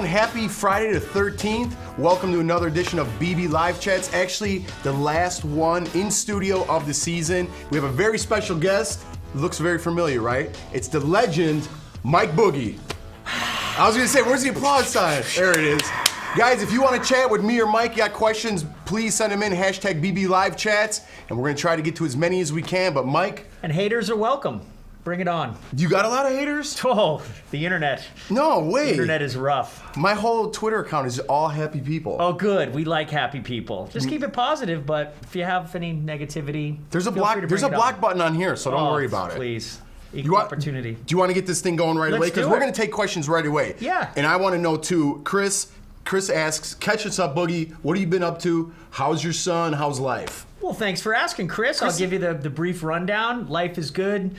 everyone. Happy Friday the 13th. Welcome to another edition of BB Live Chats. Actually, the last one in studio of the season. We have a very special guest. Looks very familiar, right? It's the legend, Mike Boogie. I was gonna say, where's the applause sign? There it is. Guys, if you want to chat with me or Mike, you got questions, please send them in, hashtag BB Live Chats, and we're gonna try to get to as many as we can, but Mike. And haters are welcome. Bring it on. You got a lot of haters? Oh, the internet. No way. The internet is rough. My whole Twitter account is all happy people. Oh, good. We like happy people. Just keep it positive, but if you have any negativity, there's a feel block. free to There's a bring it block on. button on here, so don't worry about it. Please. Equal opportunity. Do you want to get this thing going right away? Let's do Because we're it. going to take questions right away. Yeah. And I want to know too, Chris asks, catch us up, Boogie. What have you been up to? How's your son? How's life? Well, thanks for asking, Chris. I'll give you the brief rundown. Life is good.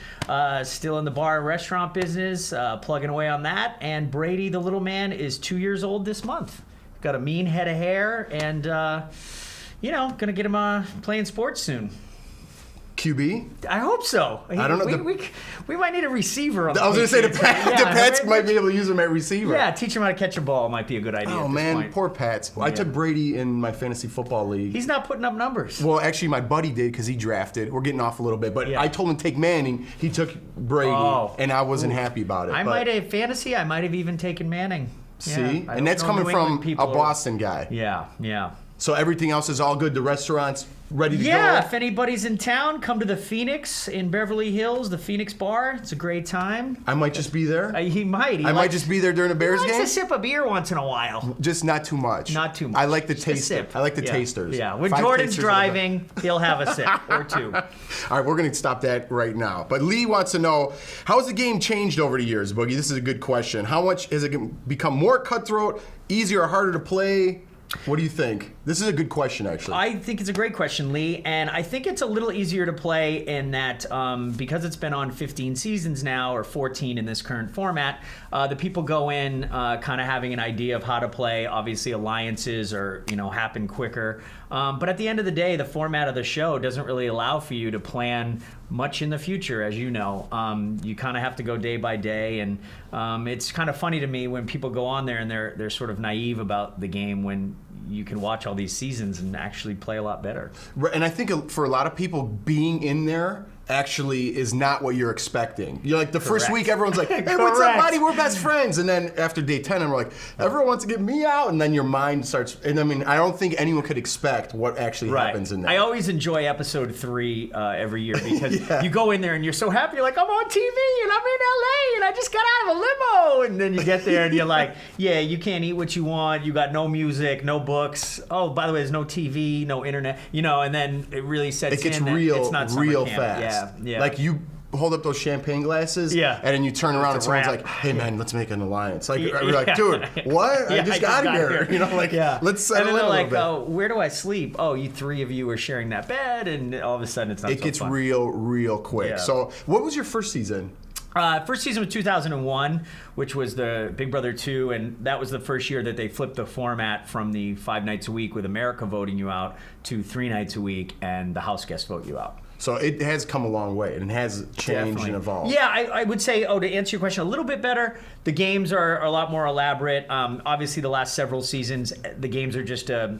Still in the bar and restaurant business, plugging away on that. And Brady, the little man, is 2 years old this month. Got a mean head of hair, and gonna get him playing sports soon. QB? I hope so. I don't know. We might need a receiver on I was going to say the Patriots. Pats might be able to use him at receiver. Yeah, teach him how to catch a ball might be a good idea. Oh, at this man, point. poor Pats. I took Brady in my fantasy football league. He's not putting up numbers. Well, actually, my buddy did because he drafted. We're getting off a little bit, but Yeah. I told him to take Manning. He took Brady, and I wasn't happy about it. I might have fantasy. I might have even taken Manning. See? Yeah, And that's coming from a Boston guy. Yeah. So everything else is all good. The restaurant's ready to go. Yeah, if anybody's in town, come to the Phoenix in Beverly Hills, the Phoenix Bar. It's a great time. I might just be there. He might. I might just be there during a Bears He game. likes to sip a beer once in a while. Just not too much. Not too much. I like the Just a taste. sip. I like the Yeah. tasters. Yeah, when 5 Jordan's tasters driving, he'll have a sip or two. All right, we're going to stop that right now. But Lee wants to know, how has the game changed over the years, Boogie? This is a good question. How much has it become more cutthroat, easier or harder to play? What do you think? This is a good question, actually. I think it's a great question, Lee, and I think it's a little easier to play in that because it's been on 15 seasons now, or 14 in this current format, the people go in kind of having an idea of how to play. Obviously, alliances happen quicker. But at the end of the day, the format of the show doesn't really allow for you to plan much in the future, as you know. You kind of have to go day by day, and it's kind of funny to me when people go on there and they're sort of naive about the game when you can watch all these seasons and actually play a lot better. And I think for a lot of people, being in there actually is not what you're expecting. You're like, the first week, everyone's like, hey, what's up, buddy? We're best friends. And then after day 10, I'm like, everyone wants to get me out. And then your mind starts, and I mean, I don't think anyone could expect what actually happens in there. I always enjoy episode 3 every year because you go in there and you're so happy. You're like, I'm on TV and I'm in LA and I just got out of a limo. And then you get there and you're like, yeah, you can't eat what you want. You got no music, no books. Oh, by the way, there's no TV, no internet. And then it really sets in. It gets that real, it's not summer real camp. fast. Yeah. Like you hold up those champagne glasses, and then you turn around and someone's like, hey man, let's make an alliance. Like, you're like, dude, what? I just got here. Let's settle in a little bit. Oh, where do I sleep? Oh, you 3 of you are sharing that bed, and all of a sudden it's not so fun. It gets real quick. Yeah. So what was your first season? First season was 2001, which was the Big Brother 2, and that was the first year that they flipped the format from the 5 nights a week with America voting you out to 3 nights a week and the house guests vote you out. So it has come a long way, and it has changed and evolved. Yeah, I would say, to answer your question a little bit better, the games are a lot more elaborate. Obviously, the last several seasons, the games are just an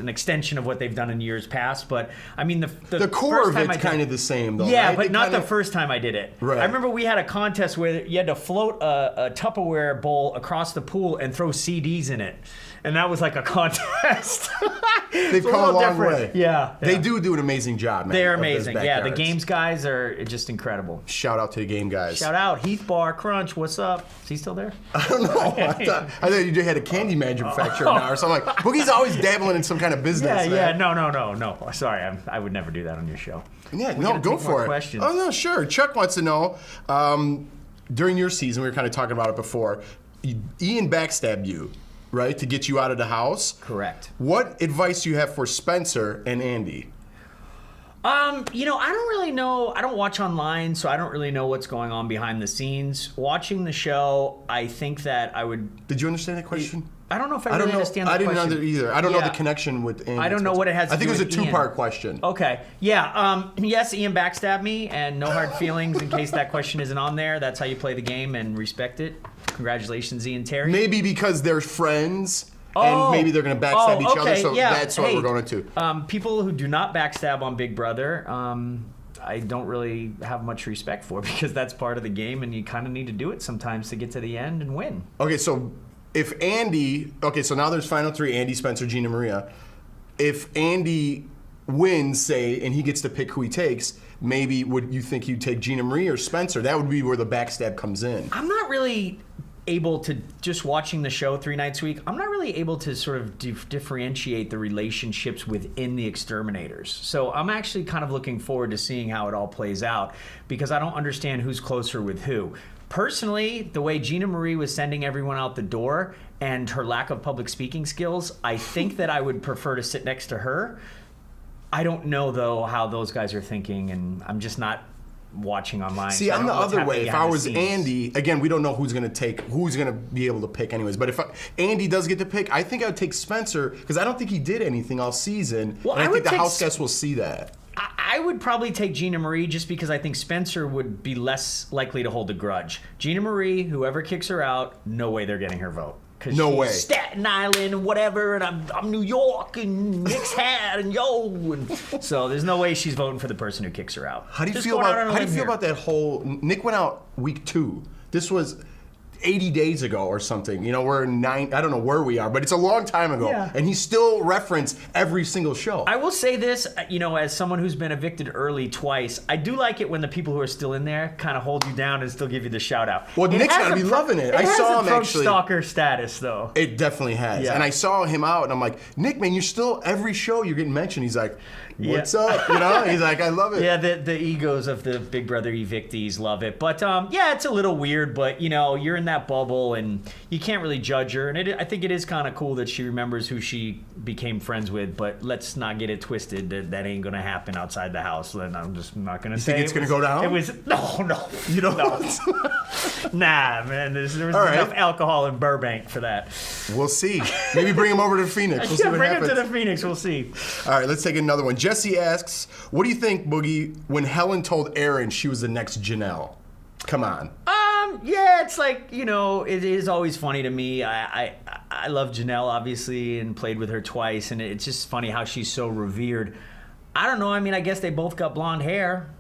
extension of what they've done in years past. But, I mean, the core of it's kind of the same, though, yeah, right? but not the first time I did it. Right. I remember we had a contest where you had to float a Tupperware bowl across the pool and throw CDs in it. And that was like a contest. They've come a long way. Yeah. They do an amazing job, man. They're amazing. Yeah, the games guys are just incredible. Shout out to the game guys. Shout out. Heath Bar Crunch, what's up? Is he still there? I don't know. I thought you had a candy manufacturer now or something. Like, Boogie's always dabbling in some kind of business. Yeah. No. Sorry, I would never do that on your show. Yeah, no, go for it. Questions. Oh, no, sure. Chuck wants to know, during your season, we were kind of talking about it before, Ian backstabbed you, right, to get you out of the house. Correct. What advice do you have for Spencer and Andy? I don't really know. I don't watch online, so I don't really know what's going on behind the scenes. Watching the show, I think that I would. Did you understand that question? I don't know if I really understand the question. I question. didn't either. I don't know the connection with Andy. I don't know what it has to do with I think it was a two-part question. Okay. Yeah. Yes, Ian backstabbed me, and no hard feelings in case that question isn't on there. That's how you play the game and respect it. Congratulations, Ian Terry. Maybe because they're friends. And maybe they're going to backstab each other, so that's what we're going to. People who do not backstab on Big Brother, I don't really have much respect for because that's part of the game, and you kind of need to do it sometimes to get to the end and win. Okay, so if Andy... Okay, so now there's final three, Andy, Spencer, Gina Maria. If Andy wins, say, and he gets to pick who he takes, maybe would you think you'd take Gina Maria or Spencer? That would be where the backstab comes in. I'm not really able to, just watching the show 3 nights a week, I'm not really able to sort of differentiate the relationships within the exterminators. So I'm actually kind of looking forward to seeing how it all plays out because I don't understand who's closer with who. Personally, the way Gina Marie was sending everyone out the door and her lack of public speaking skills, I think that I would prefer to sit next to her. I don't know, though, how those guys are thinking, and I'm just not watching online. See, I'm the other way. If I was Andy, again, we don't know who's going to be able to pick anyways. But if Andy does get to pick, I think I would take Spencer because I don't think he did anything all season. Well, and I think the house guests will see that. I would probably take Gina Marie just because I think Spencer would be less likely to hold a grudge. Gina Marie, whoever kicks her out, no way they're getting her vote. No way. Staten Island and whatever, and I'm New York and Nick's hat and and so there's no way she's voting for the person who kicks her out. How do you feel about that whole? Nick went out week 2. This was 80 days ago or something. We're 9. I don't know where we are, but it's a long time ago, and he still referenced every single show. I will say this, as someone who's been evicted early twice, I do like it when the people who are still in there kind of hold you down and still give you the shout out. Well, Nick's gotta be loving it. I saw him actually. Stalker status though. It definitely has, and I saw him out, and I'm like, Nick, man, you're still every show you're getting mentioned. He's like, what's up? He's like, I love it. Yeah, the egos of the Big Brother evictees love it, but it's a little weird, but you're in that bubble and you can't really judge her, and I think it is kind of cool that she remembers who she became friends with, but let's not get it twisted that ain't gonna happen outside the house. Then I'm just not gonna say think it's gonna go down. It was no. You don't know. Nah, man, there was enough alcohol in Burbank for that. We'll see. Maybe bring him over to Phoenix. We'll see what happens. Bring him to the Phoenix. We'll see. All right, let's take another one. Jesse asks, what do you think, Boogie, when Helen told Aaron she was the next Janelle? Come on. Yeah, it's like, it is always funny to me. I love Janelle, obviously, and played with her twice, and it's just funny how she's so revered. I don't know. I mean, I guess they both got blonde hair.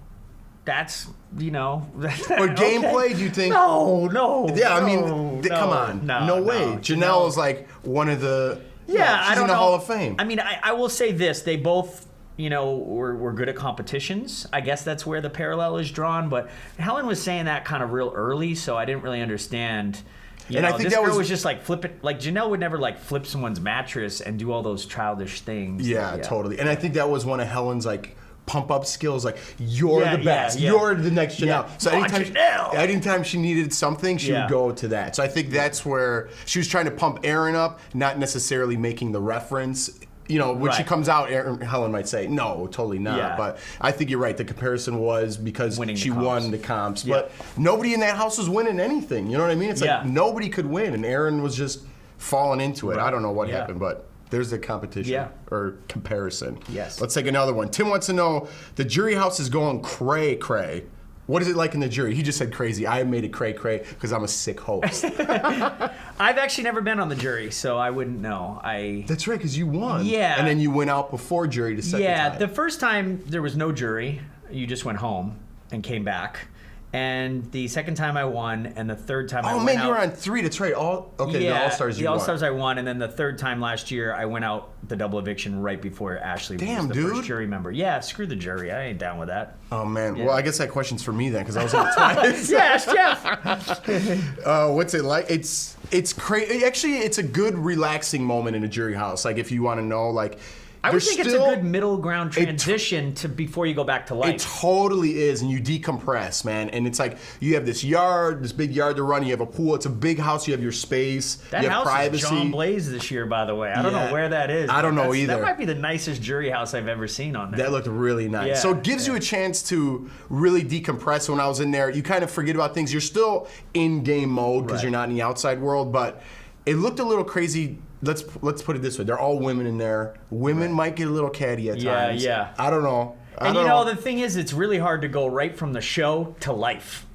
That's, But gameplay, do you think? No. Yeah, I mean, come on. No way. Janelle is like one of the... Yeah, she's in the Hall of Fame. I mean, I will say this. They both... we're good at competitions. I guess that's where the parallel is drawn. But Helen was saying that kind of real early, so I didn't really understand. I think this girl was just like flipping. Like Janelle would never like flip someone's mattress and do all those childish things. Yeah, totally. And I think that was one of Helen's like pump up skills. Like you're the best. Yeah. You're the next Janelle. So anytime she needed something, she would go to that. So I think that's where she was trying to pump Aaron up, not necessarily making the reference. When she comes out, Helen might say, no, totally not. Yeah. But I think you're right. The comparison was because she won the comps. Yeah. But nobody in that house was winning anything. You know what I mean? It's like nobody could win, and Aaron was just falling into it. Right. I don't know what happened, but there's the competition or comparison. Yes. Let's take another one. Tim wants to know, the jury house is going cray-cray. What is it like in the jury? He just said crazy. I made it cray-cray because I'm a sick host. I've actually never been on the jury, so I wouldn't know. That's right, because you won. Yeah. And then you went out before jury the second time. Yeah, the first time there was no jury. You just went home and came back. And the second time I won, and the third time I went out. Oh, man, you were on 3. That's right. The All-Stars you won. The All-Stars I won, and then the third time last year, I went out the double eviction right before Ashley was the first jury member. Yeah, screw the jury. I ain't down with that. Oh, man. Yeah. Well, I guess that question's for me then, because I was on it twice. Yes, Jeff. What's it like? It's crazy. Actually, it's a good, relaxing moment in a jury house. Like, if you want to know, like, I would think it's a good middle ground it transition to before you go back to life. It totally is, and you decompress, man. And it's like you have this big yard to run. You have a pool. It's a big house. You have your space. That you have house privacy. is John Blaze this year, by the way. I don't know where that is. I don't know either. That might be the nicest jury house I've ever seen on there. That looked really nice. Yeah, so it gives you a chance to really decompress. When I was in there, you kind of forget about things. You're still in game mode because you're not in the outside world, but it looked a little crazy. Let's put it this way: they're all women in there. Women might get a little catty at times. Yeah. I don't know. And you know, the thing is, it's really hard to go right from the show to life.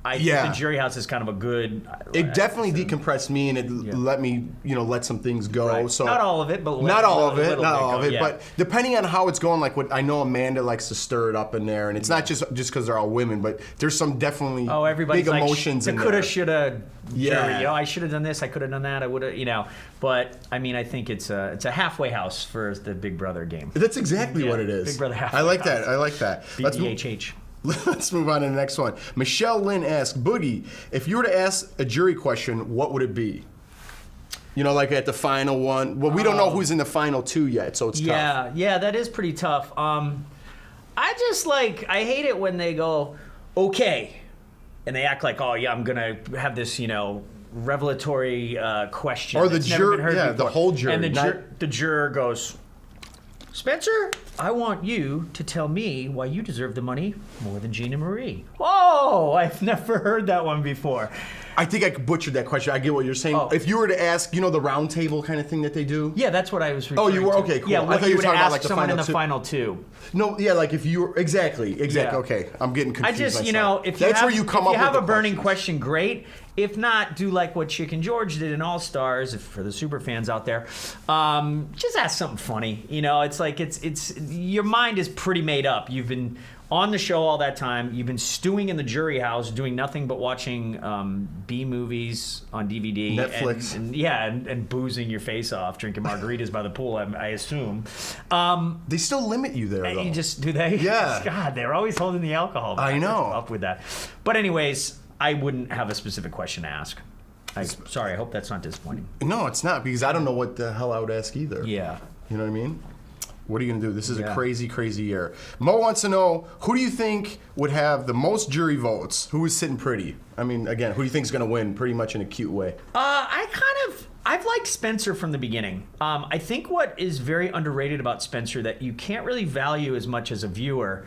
I think the jury house is kind of a good. It definitely decompressed me, and it let me, let some things go. Right. So not all of it, but not all of it. Yeah. But depending on how it's going, like what I know, Amanda likes to stir it up in there, and it's not just because they're all women, but there's some definitely everybody's big emotions in there. Coulda, shoulda. Yeah. Jury. I should have done this. I could have done that. I would have. But I mean, I think it's a halfway house for the Big Brother game. That's exactly what it is. Big Brother halfway I like house. that. I like that. BBHH. Let's move on to the next one. Michelle Lynn asks, Boogie, if you were to ask a jury question, what would it be? Like at the final one. Well, we don't know who's in the final two yet, so it's tough. Yeah, that is pretty tough. I hate it when they go, okay, and they act like, oh yeah, I'm gonna have this, revelatory question. Or the juror, the whole jury. And the juror goes, Spencer, I want you to tell me why you deserve the money more than Gina Marie. Oh, I've never heard that one before. I think I butchered that question. I get what you're saying. Oh. If you were to ask, the round table kind of thing that they do? Yeah, that's what I was referring to. Oh, you were? Okay, cool. Yeah, I thought you were talking about like the someone final in the final two. No, yeah, like if you were, exactly. Yeah. Okay, I'm getting confused. I just, myself. if That's you where you come up have with a the burning questions. question, great. If not, do like what Chicken George did in All Stars, for the super fans out there. Just ask something funny. It's like it's your mind is pretty made up. You've been on the show all that time. You've been stewing in the jury house, doing nothing but watching B movies on DVD, Netflix, and boozing your face off, drinking margaritas by the pool. I assume. They still limit you there, though. You just do they? Yeah. God, they're always holding the alcohol back. I know. Up with that. But anyways, I wouldn't have a specific question to ask. Sorry, I hope that's not disappointing. No, it's not, because I don't know what the hell I would ask either. Yeah. You know what I mean? What are you going to do? This is a crazy, crazy year. Mo wants to know, who do you think would have the most jury votes? Who is sitting pretty? I mean, again, who do you think is going to win pretty much in a cute way? I've liked Spencer from the beginning. I think what is very underrated about Spencer that you can't really value as much as a viewer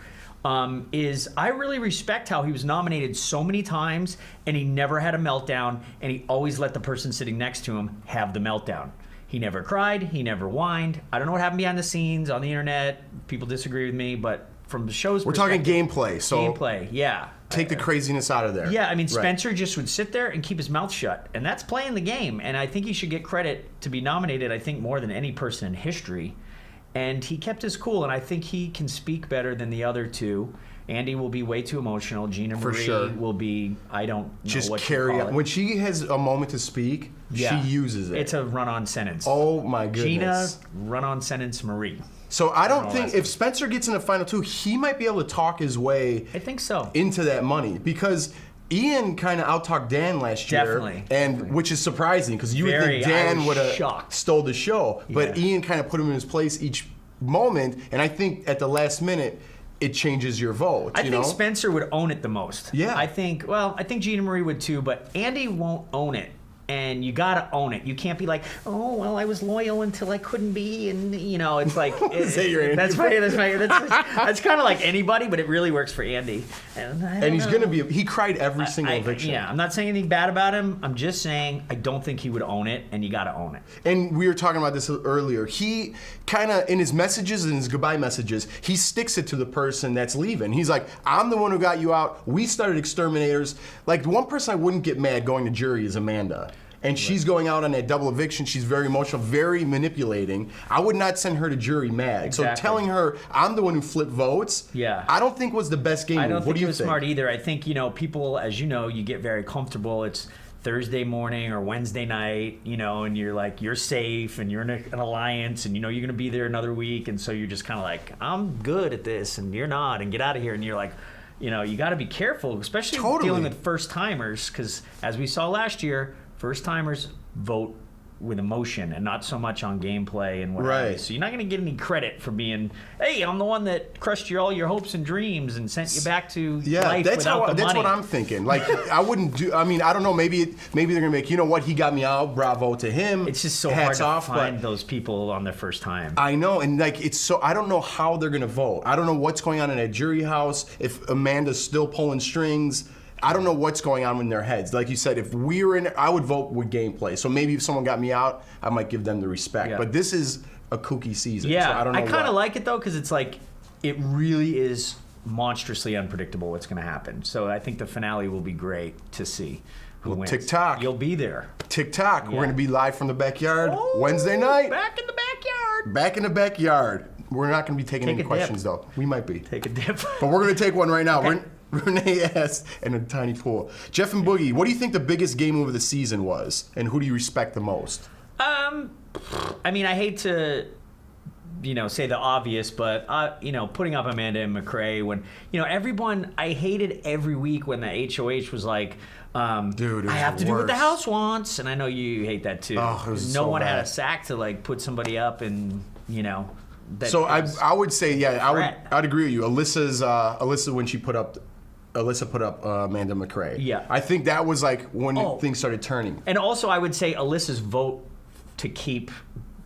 is I really respect how he was nominated so many times and he never had a meltdown, and he always let the person sitting next to him have the meltdown. He never cried. He never whined. I don't know what happened behind the scenes on the internet. People disagree with me, but from the show's We're talking gameplay, so gameplay, yeah. Take the craziness out of there. Yeah, I mean, Spencer just would sit there and keep his mouth shut, and that's playing the game. And I think he should get credit to be nominated, I think, more than any person in history. And he kept his cool, and I think he can speak better than the other two. Andy will be way too emotional. Gina Marie will be, I don't know just what carry to call on. it. When she has a moment to speak, she uses it. It's a run-on sentence. Oh, my goodness. Gina, run-on sentence, Marie. So I don't think, if Spencer gets in the final two, he might be able to talk his way I think so. into that money, because Ian kind of out-talked Dan last year. Definitely. Which is surprising, because you would think Dan would have stole the show. But Ian kind of put him in his place each moment, and I think at the last minute, it changes your vote. I think Spencer would own it the most. Yeah. I think Gina Marie would too, but Andy won't own it. And you gotta own it. You can't be like, oh well, I was loyal until I couldn't be, and it's like that's kind of like anybody, but it really works for Andy. And he's gonna be. He cried every single eviction. Yeah, I'm not saying anything bad about him. I'm just saying I don't think he would own it, and you gotta own it. And we were talking about this earlier. He kind of, in his messages and his goodbye messages, he sticks it to the person that's leaving. He's like, I'm the one who got you out. We started Exterminators. Like, the one person I wouldn't get mad going to jury is Amanda. And she's going out on that double eviction. She's very emotional, very manipulating. I would not send her to jury mad. Exactly. So telling her I'm the one who flipped votes, I don't think was the best game. I don't think it was smart either. I think, people, as you know, you get very comfortable. It's Thursday morning or Wednesday night, and you're like, you're safe and you're in an alliance and you're going to be there another week. And so you're just kind of like, I'm good at this and you're not, and get out of here. And you're like, you got to be careful, especially dealing with first timers, because as we saw last year, first timers vote with emotion and not so much on gameplay and what have you. Right. So you're not going to get any credit for being, hey, I'm the one that crushed all your hopes and dreams and sent you back to life that's without the that's money. what I'm thinking. Like, I wouldn't do. I mean, I don't know. Maybe they're gonna make. You know what? He got me out. Bravo to him. It's just so Hats hard to off, find but those people on their first time. I know, and like it's so. I don't know how they're gonna vote. I don't know what's going on in that jury house. If Amanda's still pulling strings. I don't know what's going on in their heads. Like you said, if we were in, I would vote with gameplay. So maybe if someone got me out, I might give them the respect. Yeah. But this is a kooky season. Yeah, so I don't know. I kind of like it though because it's like it really is monstrously unpredictable what's going to happen. So I think the finale will be great to see who wins. TikTok. You'll be there. TikTok. Yeah. We're going to be live from the backyard Oh, Wednesday night. Back in the backyard. Back in the backyard. We're not going to be taking Take any a questions dip. though. We might be. Take a dip. But we're going to take one right now. Okay. Renee asked in a tiny pool. Jeff and Boogie, what do you think the biggest game move of the season was? And who do you respect the most? I mean, I hate to, say the obvious, but, putting up Amanda and McRae when, everyone, I hated every week when the HOH was like, Dude, it I was have the to do what the worst. house wants. And I know you hate that too. Oh, it was no so one had bad. a sack to like put somebody up and, that So it was- I would say, yeah, threat. I'd agree with you. Alyssa when she put up Amanda McRae. Yeah. I think that was like when Oh. things started turning. And also, I would say Alyssa's vote to keep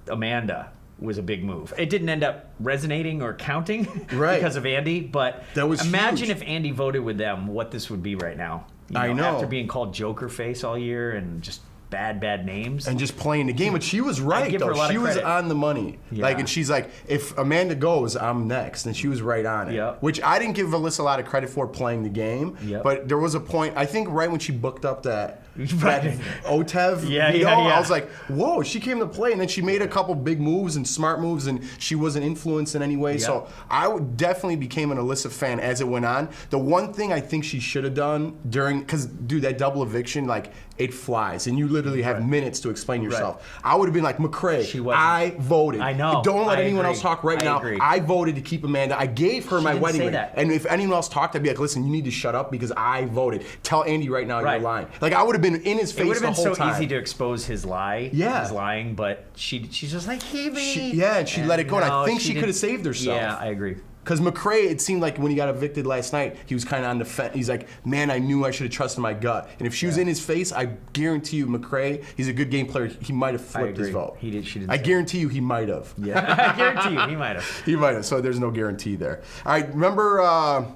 Amanda was a big move. It didn't end up resonating or counting Right. because of Andy, but That was imagine huge. if Andy voted with them, what this would be right now. I know. After being called Joker Face all year and just bad names. And just playing the game, but she was right give her though. a lot of She was credit. on the money. Yeah. Like, and she's like, if Amanda goes, I'm next, and she was right on it. Yep. Which I didn't give Alyssa a lot of credit for playing the game. Yep. But there was a point, I think, right when she booked up that Right. OTEV Yeah, video, yeah, yeah. I was like, whoa, she came to play, and then she made a couple big moves and smart moves, and she wasn't influenced in any way. Yep. So I definitely became an Alyssa fan as it went on. The one thing I think she should have done because dude, that double eviction, like, it flies, and you literally have minutes to explain yourself. I would have been like, McRae, She wasn't. I voted. I know. Don't let I anyone agree. else talk right I now. agree. I voted to keep Amanda. I gave her my didn't wedding say ring. that. And if anyone else talked, I'd be like, listen, you need to shut up because I voted. Tell Andy right now Right. you're lying. Like, I would have been in his It face would the have been whole so time. easy to expose his lie. Yeah. His lying, but she's just like, hey, me. And she let it go. And I no, think she didn't- could have saved herself. Yeah, I agree. Because McRae, it seemed like when he got evicted last night, he was kind of on the fence. He's like, man, I knew I should have trusted my gut. And if she was in his face, I guarantee you, McRae, he's a good game player. He might have flipped his agree. vote. She didn't I say guarantee you, he might have. Yeah, I guarantee you, he might have. He might have. So there's no guarantee there. All right, remember?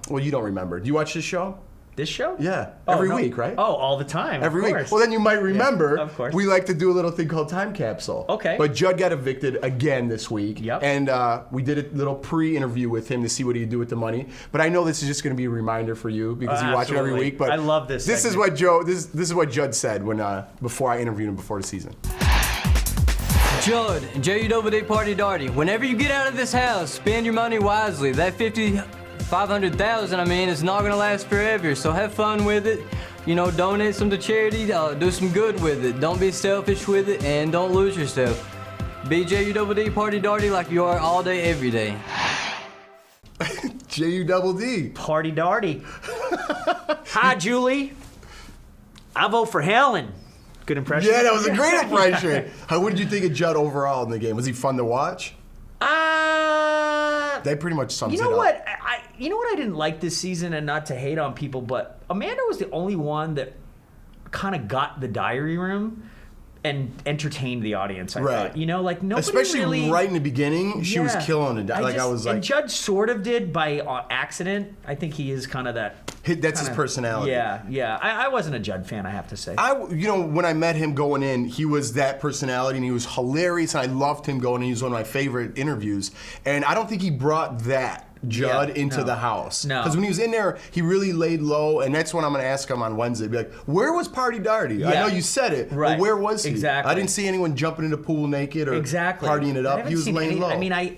Well, you don't remember. Do you watch this show? This show? Yeah, Oh, every no. week, right? Oh, all the time. Every of week. course. Well, then you might remember. of course. We like to do a little thing called Time Capsule. Okay. But Judd got evicted again this week. Yep. And we did a little pre-interview with him to see what he'd do with the money. But I know this is just going to be a reminder for you because you watch it every Absolutely. week. But I love this This is segment. what Joe. This is what Judd said when before I interviewed him before the season. Judd, J-U-D-D Party Darty. Whenever you get out of this house, spend your money wisely. That 500,000, I mean, is not gonna last forever. So have fun with it. Donate some to charity. Do some good with it. Don't be selfish with it, and don't lose yourself. Be J-U-D-D Party Darty like you are all day, every day. J-U-D-D. Party Darty. Hi, Julie. I vote for Helen. Good impression? Yeah, that was a great impression. What did you think of Judd overall in the game? Was he fun to watch? That pretty much sums You it know up. what? You know what I didn't like this season, and not to hate on people, but Amanda was the only one that kind of got the diary room and entertained the audience. I Right. thought. Like nobody Especially really. right in the beginning, she was Yeah. killing it. I was like, and Judd sort of did by accident. I think he is kind of that. that's his personality. Yeah. I wasn't a Judd fan, I have to say. When I met him going in, he was that personality and he was hilarious and I loved him going in. He was one of my favorite interviews. And I don't think he brought that Judd into the house. No. Because when he was in there, he really laid low, and that's when I'm going to ask him on Wednesday. Be like, where was Party Darty? I Yeah. know you said it, Right. but where was he? Exactly. I didn't see anyone jumping in the pool naked or Exactly. partying it I up. haven't He was seen laying any- low.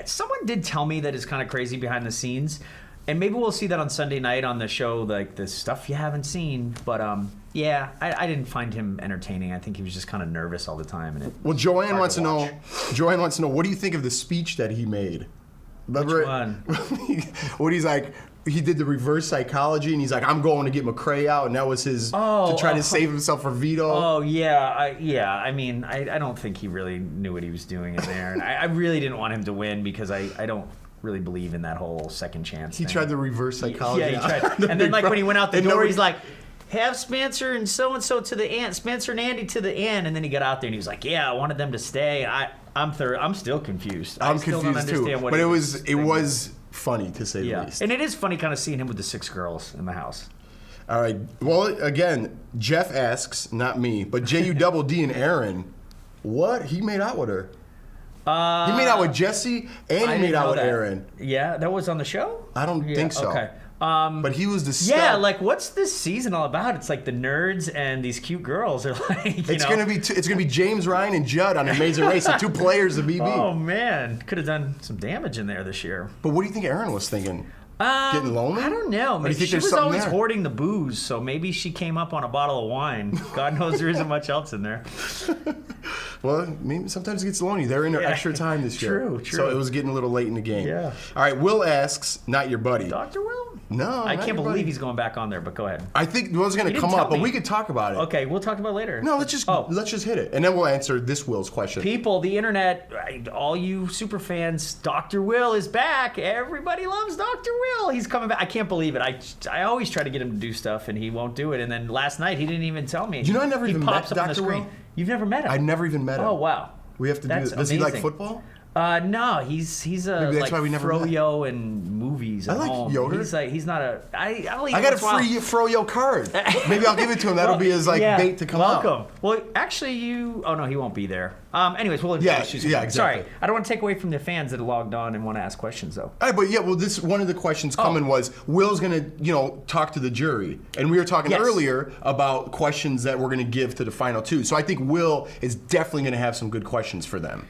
someone did tell me that it's kind of crazy behind the scenes, and maybe we'll see that on Sunday night on the show, like the stuff you haven't seen. But yeah, I didn't find him entertaining. I think he was just kind of nervous all the time. And Well, Joanne hard wants to to know. watch. Joanne wants to know. What do you think of the speech that he made? Remember Which one? when he's like, he did the reverse psychology, and he's like, I'm going to get McCray out, and that was his to try to save himself for Vito. Oh, yeah. I mean, I don't think he really knew what he was doing in there. And I really didn't want him to win because I don't really believe in that whole second chance He thing. tried the reverse psychology. Yeah, he tried. And then, like, when he went out the door, he's like, have Spencer and so-and-so to the end, Spencer and Andy to the end. And then he got out there, and he was like, yeah, I wanted them to stay. I'm still confused. I'm still confused, don't understand too. what But it was funny, to say the least. And it is funny kind of seeing him with the 6 girls in the house. All right. Well, again, Jeff asks, not me, but JU-double-D and Aaron, what? He made out with her. He made out with Jesse, and he made out with Aaron. Yeah, that was on the show? I don't think so. Okay. But he was the stud. Yeah, like what's this season all about? It's like the nerds and these cute girls are like, it's gonna be James Ryan and Judd on Amazing Race, the 2 players of BB. Oh man, could have done some damage in there this year. But what do you think Aaron was thinking? Getting lonely? I don't know. Or do you think she there's was something always there? hoarding the booze, so maybe she came up on a bottle of wine. God knows there isn't much else in there. Well, maybe sometimes it gets lonely. They're in their extra time this year. True. So it was getting a little late in the game. Yeah. All right, Will asks, not your buddy. Dr. Will? No, I not can't your believe buddy. he's going back on there, but go ahead. I think Will's going to didn't come tell up, but me. we could talk about it. Okay, we'll talk about it later. No, let's just hit it, and then we'll answer this Will's question. People, the internet, all you super fans, Dr. Will is back. Everybody loves Dr. Will. He's coming back. I can't believe it. I always try to get him to do stuff, and he won't do it. And then last night, he didn't even tell me. You know, I never even met pops up on the Dr. screen. Will? You've never met him? I never even met him. Oh, wow. We have to That's do this. Does he like amazing. football? No, he's a Maybe that's like why we never met. froyo in movies at I like home. yogurt. He's not a. I got a free Froyo card. Maybe I'll give it to him. That'll be his bait to come out. Welcome. Well, actually, you. Oh no, he won't be there. Anyways, we'll introduce you. Yeah, exactly. Sorry, I don't want to take away from the fans that are logged on and want to ask questions though. All right, but yeah, well, this one of the questions coming was Will's gonna, talk to the jury, and we were talking earlier about questions that we're gonna give to the final 2. So I think Will is definitely gonna have some good questions for them.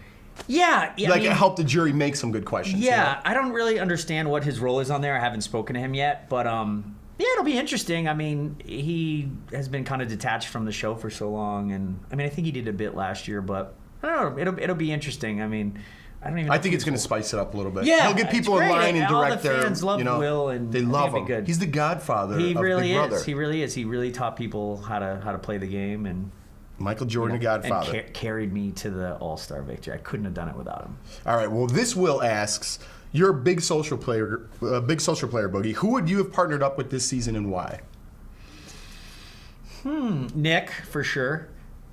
Yeah, Help the jury make some good questions. Yeah, I don't really understand what his role is on there. I haven't spoken to him yet, but yeah, it'll be interesting. I mean, he has been kind of detached from the show for so long, and I mean, I think he did a bit last year, but I don't know. It'll be interesting. I mean, I don't even. I think it's going to spice it up a little bit. Yeah, he'll get people in line and direct all the fans love Will, and they love it'll him. be good. He's the godfather. He of really Big Brother. is. He really is. He really taught people how to play the game, and Michael Jordan, the godfather, and carried me to the All-Star victory. I couldn't have done it without him. All right. Well, this Will asks, you're a big social player, Boogie. Who would you have partnered up with this season and why? Nick, for sure.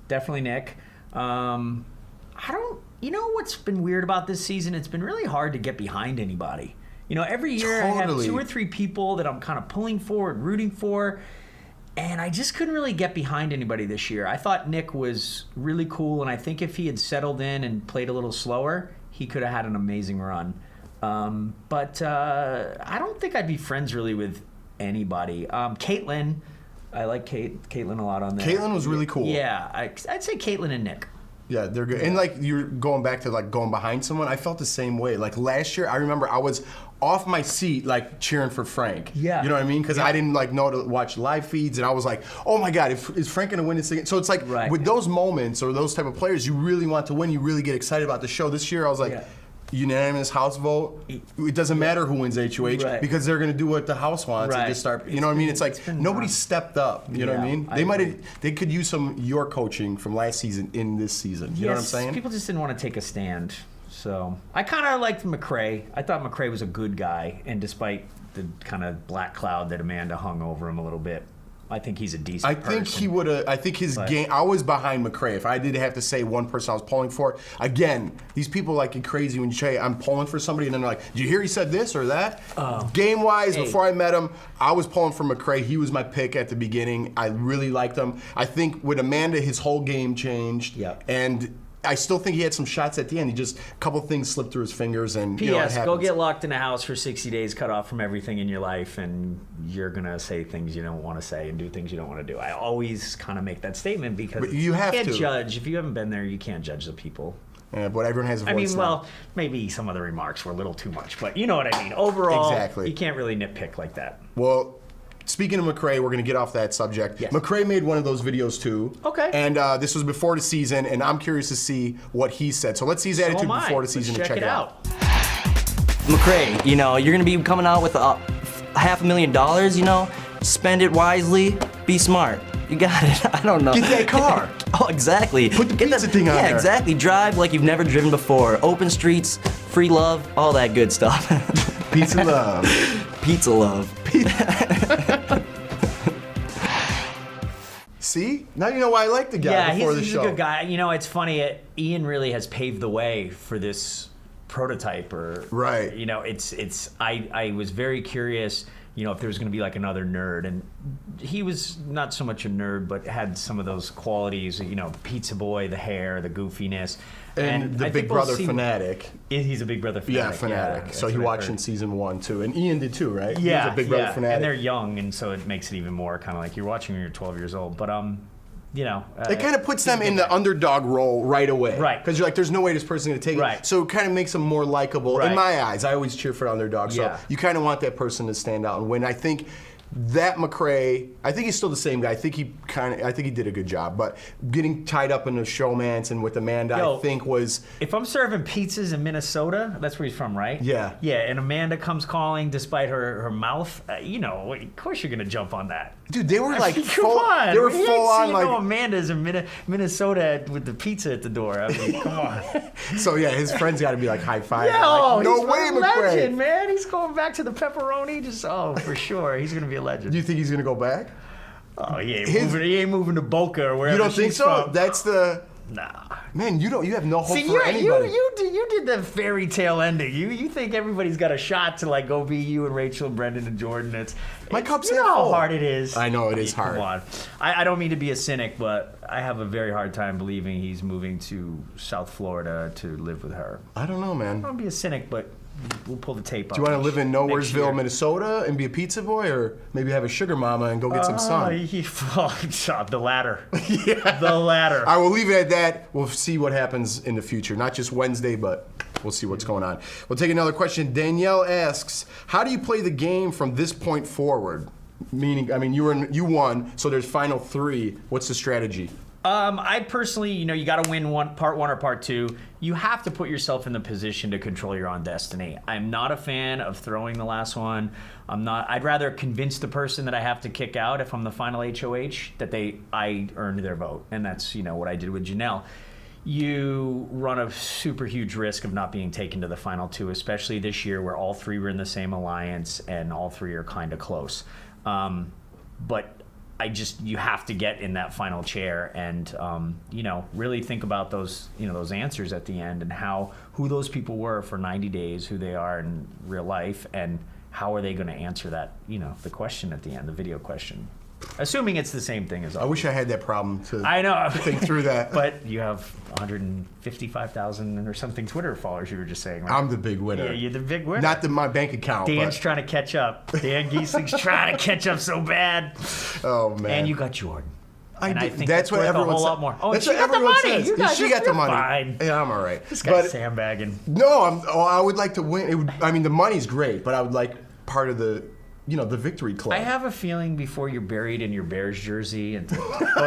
Definitely Nick. You know what's been weird about this season? It's been really hard to get behind anybody. Every year I have 2 or 3 people that I'm kind of pulling for and rooting for, and I just couldn't really get behind anybody this year. I thought Nick was really cool, and I think if he had settled in and played a little slower, he could have had an amazing run. But I don't think I'd be friends really with anybody. Caitlin, I like Caitlin a lot on there. Caitlin was really cool. Yeah, I'd say Caitlin and Nick. Yeah, they're good. And you're going back to going behind someone, I felt the same way. Like last year, I remember I was off my seat cheering for Frank. Yeah. You know what I mean? Because I didn't know to watch live feeds, and I was like, oh my God, is Frank gonna win this again? So it's with those moments or those type of players, you really want to win. You really get excited about the show. This year, I was like. Yeah. Unanimous house vote. It doesn't matter who wins HOH because they're going to do what the house wants and just start. You know what I mean? It's nobody stepped up. You know what I mean? They could use some your coaching from last season in this season. You know what I'm saying? People just didn't want to take a stand. So I kind of liked McCray. I thought McCray was a good guy, and despite the kind of black cloud that Amanda hung over him a little bit, I think he's a decent person. I think he would have. I think his game. I was behind McCray. If I did have to say one person I was pulling for, again, these people get crazy when you say I'm pulling for somebody, and then they're like, "Did you hear he said this or that?" Game wise, before I met him, I was pulling for McCray. He was my pick at the beginning. I really liked him. I think with Amanda, his whole game changed. Yeah. And I still think he had some shots at the end. He just a couple things slipped through his fingers, and it happens. Go get locked in a house for 60 days, cut off from everything in your life, and you're gonna say things you don't want to say and do things you don't want to do. I always kind of make that statement because you can't judge. If you haven't been there, you can't judge the people. Yeah, but everyone has a voice. Maybe some of the remarks were a little too much, but you know what I mean. Overall, exactly. You can't really nitpick like that. Well. Speaking of McCray, we're going to get off that subject. Yes. McCray made one of those videos too. Okay. And this was before the season, and I'm curious to see what he said. So let's see his attitude before the season and check it out. McCray, you're going to be coming out with $500,000, you know, spend it wisely, be smart. You got it. I don't know. Get that car. Oh, exactly. Put the pizza thing on yeah, there. exactly. Drive like you've never driven before. Open streets, free love, all that good stuff. Pizza love. Pizza love. See? Now you know why I like the guy Yeah, before the he's show. a good guy. You know, it's funny. Ian really has paved the way for this prototype. Right. You know, I was very curious, you know, if there was going to be like another nerd, and he was not so much a nerd, but had some of those qualities, you know, pizza boy, the hair, the goofiness. And the I Big think we'll Brother see- fanatic. He's a Big Brother Yeah, fanatic. fanatic. So that's he what I watched heard. in season 1 too, and Ian did too, right? Yeah, He was a Big Brother yeah. fanatic. And they're young, and so it makes it even more kind of like you're watching when you're 12 years old. But you know, It kind of puts them in the underdog role right away. Right. Because you're like, there's no way this person's going to take Right. it. So it kind of makes them more likable. In Right. my eyes, I always cheer for the underdog. So Yeah. you kind of want that person to stand out and win. I think that McCrae, I think he's still the same guy. I think he did a good job. But getting tied up in the showmance and with Amanda, I think was... If I'm serving pizzas in Minnesota, that's where he's from, right? Yeah. Yeah, and Amanda comes calling despite her mouth, you know, of course you're going to jump on that. Dude, they were like Come full... on. They were We ain't full on seen like... no Amanda's in Minnesota with the pizza at the door. I mean, come on. So yeah, his friends got to be like high-five. Yo, no he's way, a McCrae. legend, man. He's going back to the pepperoni. For sure. He's going to be a legend. Do you think he's going to go back? Oh, he ain't moving to Boca or wherever You don't think she's so? from. That's the... Nah. Man, you have no hope See, for anybody. you did the fairy tale ending. You think everybody's got a shot to like go be you and Rachel, Brendan and Jordan. My cup's you half know how full. hard it is. I know it is Come hard. on. I don't mean to be a cynic, but I have a very hard time believing he's moving to South Florida to live with her. I don't know, man. I don't be a cynic, but we'll pull the tape up. Do you want to live in next Nowheresville, year. Minnesota and be a pizza boy, or maybe have a sugar mama and go get some sun? The latter. Yeah. The latter. I will leave it at that. We'll see what happens in the future. Not just Wednesday, but we'll see what's going on. We'll take another question. Danielle asks, how do you play the game from this point forward? Meaning, I mean, you won, so there's final 3. What's the strategy? I personally, you know, you got to win part 1 or part 2. You have to put yourself in the position to control your own destiny. I'm not a fan of throwing the last one. I'd rather convince the person that I have to kick out if I'm the final HOH that I earned their vote. And that's, you know, what I did with Janelle. You run a super huge risk of not being taken to the final 2, especially this year where all 3 were in the same alliance and all 3 are kind of close. But you have to get in that final chair and, you know, really think about those answers at the end and who those people were for 90 days, who they are in real life, and how are they going to answer that, you know, the question at the end, the video question. Assuming it's the same thing as I always. wish I had that problem to I know. think through that. But you have 155,000 or something Twitter followers, you were just saying, right? I'm the big winner. Yeah, you're the big winner. Not my bank account. Dan's but, trying to catch up. Dan Giesling's trying to catch up so bad. oh man. And you got Jordan. And I think that's what worth everyone a whole says. lot more. Oh, that's and she what got the everyone money. says. You guys, she got the you're money. fine. Yeah, I'm all right. This guy's sandbagging. No, I would like to win. I mean, the money's great, but I would like part of the, you know, the victory club. I have a feeling before you're buried in your Bears jersey and go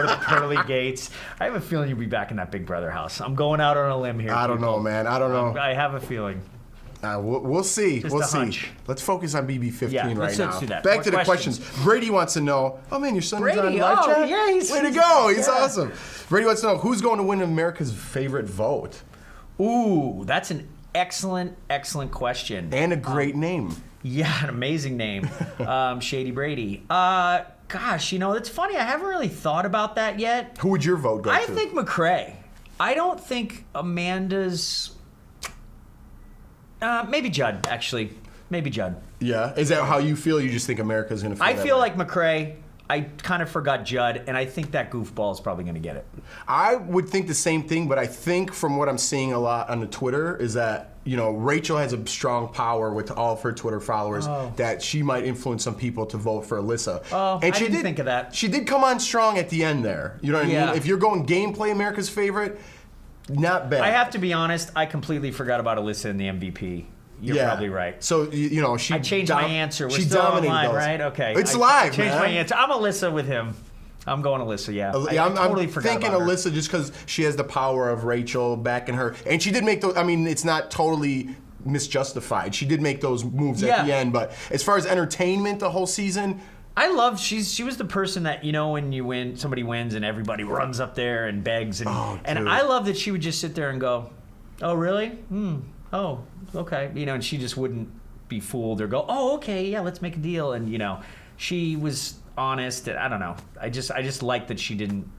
to the pearly gates, I have a feeling you'll be back in that Big Brother house. I'm going out on a limb here. I don't know, man. I don't know. I have a feeling. We'll see. Just We'll a see. hunch. Let's focus on BB15 Yeah, right let's now. do that. Back More to the questions. Brady wants to know. Oh man, your son's on Brady, live chat. yeah, way to go. He's yeah. awesome. Brady wants to know who's going to win America's favorite vote, Ooh, that's an excellent question. and a great name. Yeah, an amazing name. Shady Brady. Gosh, you know, it's funny. I haven't really thought about that yet. Who would your vote go I to? think McCrae. I don't think Amanda's... maybe Judd, actually. Maybe Judd. Yeah. Is that how you feel? You just think America's going to feel I that feel way? like McCrae. I kind of forgot Judd, and I think that goofball is probably going to get it. I would think the same thing, but I think from what I'm seeing a lot on the Twitter is that, you know, Rachel has a strong power with all of her Twitter followers that she might influence some people to vote for Alyssa. Oh, and I didn't think of that. She did come on strong at the end there. You know what I Yeah. mean? If you're going gameplay America's favorite, not bad. I have to be honest. I completely forgot about Alyssa in the MVP. You're probably right. So, you know, she I changed my answer. We're she still dominated online, those. right? Okay. It's I live, changed man. my answer. I'm Alyssa with him. I'm going Alyssa, yeah. Yeah, I I'm totally forgot thinking about her. Alyssa just because she has the power of Rachel backing her. And she did make those, I mean, it's not totally misjustified. She did make those moves at the end, but as far as entertainment the whole season, I loved she was the person that, you know, when you win, somebody wins and everybody runs up there and begs, and I love that she would just sit there and go, "Oh, really? Oh, okay." You know, and she just wouldn't be fooled or go, "Oh, okay, yeah, let's make a deal." And you know, she was honest. And I don't know. I just like that she didn't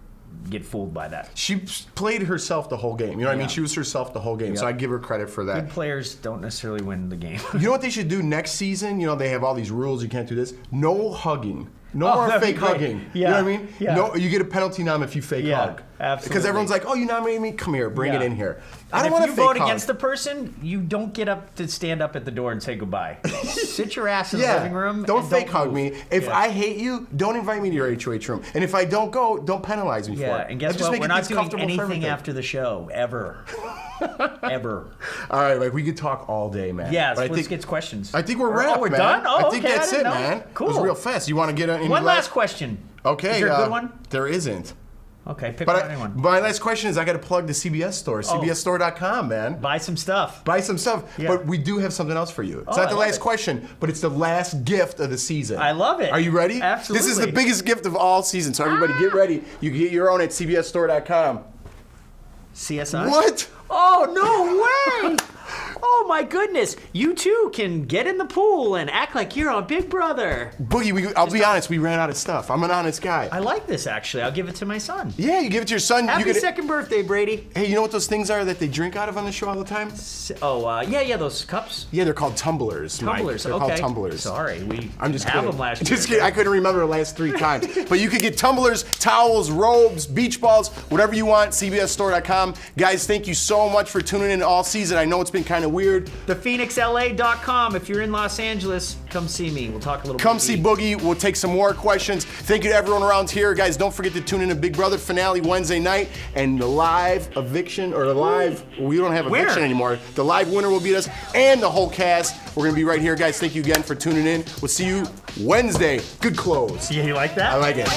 get fooled by that. She played herself the whole game. You know what I mean? She was herself the whole game. So I give her credit for that. Good players don't necessarily win the game. You know what they should do next season? You know, they have all these rules. You can't do this. No hugging. No more fake hugging. You know what I mean? Yeah. No, you get a penalty nom if you fake hug. Absolutely. Because everyone's like, "Oh, you nominated me? Come here, bring it in here." I don't want to fake hug. If you vote against the person, you don't get up to stand up at the door and say goodbye. Sit your ass in the living room. Don't fake hug me. If I hate you, don't invite me to your HOH room. And if I don't go, don't penalize me for it. Yeah, and guess what? We're not doing anything after the show, ever. Ever. All right, like we could talk all day, man. Yes, let's get questions. I think we're wrapped, we're man. done? Oh, I think okay, that's I it, didn't know. man. Cool. It was real fast. You want to get any one last question? Okay. Is there a good one? There isn't. Okay, pick anyone. My last question is I got to plug the CBS store, cbsstore.com, man. Buy some stuff. Buy some stuff. Yeah. But we do have something else for you. It's not the last question, but it's the last gift of the season. I love it. Are you ready? Absolutely. This is the biggest gift of all season, so everybody get ready. You can get your own at cbsstore.com. CSI? What? Oh, no way! Oh my goodness! You too can get in the pool and act like you're on Big Brother. Boogie, I'll be honest, we ran out of stuff. I'm an honest guy. I like this actually. I'll give it to my son. Yeah, you give it to your son. Happy second birthday, Brady. Hey, you know what those things are that they drink out of on the show all the time? Yeah, those cups. Yeah, they're called tumblers. Tumblers, They're called tumblers. Sorry, I'm just have kidding. them last year. Just kidding. I couldn't remember the last 3 times. But you could get tumblers, towels, robes, beach balls, whatever you want. CBSStore.com. Guys, thank you so much for tuning in all season. I know it's been kind of weird. ThePhoenixLA.com. If you're in Los Angeles, come see me. We'll talk a little bit. Come see Boogie. We'll take some more questions. Thank you to everyone around here. Guys, don't forget to tune in to Big Brother finale Wednesday night and the live eviction, or the live, we don't have eviction anymore. The live winner will beat us and the whole cast. We're going to be right here, guys. Thank you again for tuning in. We'll see you Wednesday. Good close. Yeah, you like that? I like it.